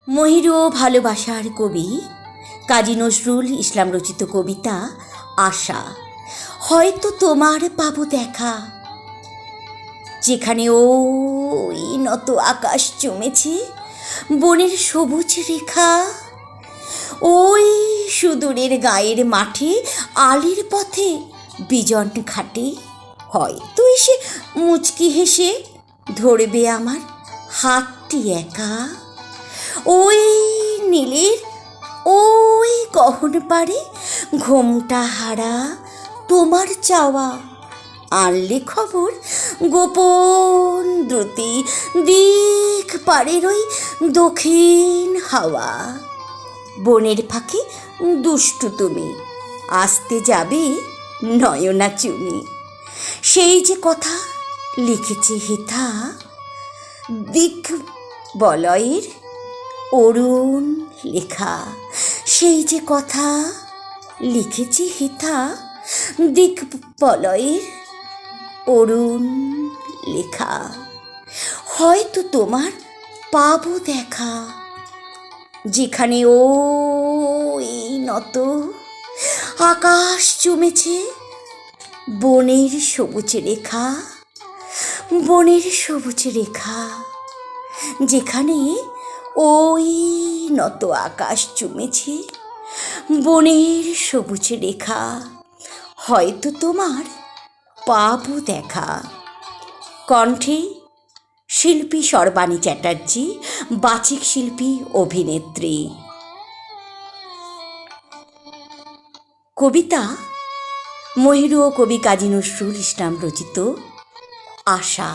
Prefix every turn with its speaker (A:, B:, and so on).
A: মহিরু ভালোবাসার কবি কাজী নজরুল ইসলাম রচিত কবিতা আশা। হয়তো তোমার পাবো দেখা, যেখানে ওই নত আকাশ জমেছে বনের সবুজ রেখা, ওই সুদূরের গায়ের মাঠে আলির পথে বিজন ঘাটে হয়তো এসে মুচকি হেসে ধরবে আমার হাতটি একা। ওই নীলের ওই গহন পারে ঘোমটা হারা তোমার চাওয়া, আনলে খবর গোপন দ্রুতি দিক পারের ওই দক্ষিণ হাওয়া। বনের ফাঁকে দুষ্টু তুমি আসতে যাবে নয়না চুনি, সেই যে কথা লিখেছি হেথা দিক বলয়ের অরুণ লেখা, সেই যে কথা লিখেছি হেথা দিক বলয়ের অরুণ লেখা। হয়তো তোমার পাবো দেখা, যেখানে ওই নত আকাশ জমেছে বনের সবুজ রেখা, বনের সবুজ রেখা, যেখানে ওই নত আকাশ জমেছে বনের সবুজ রেখা। হয়তো তোমার পাবো দেখা। কণ্ঠে শিল্পী সর্বাণী চ্যাটার্জি, বাচিক শিল্পী অভিনেত্রী। কবিতা মহিরু ও কবি কাজী নজরুল ইসলাম রচিত আশা।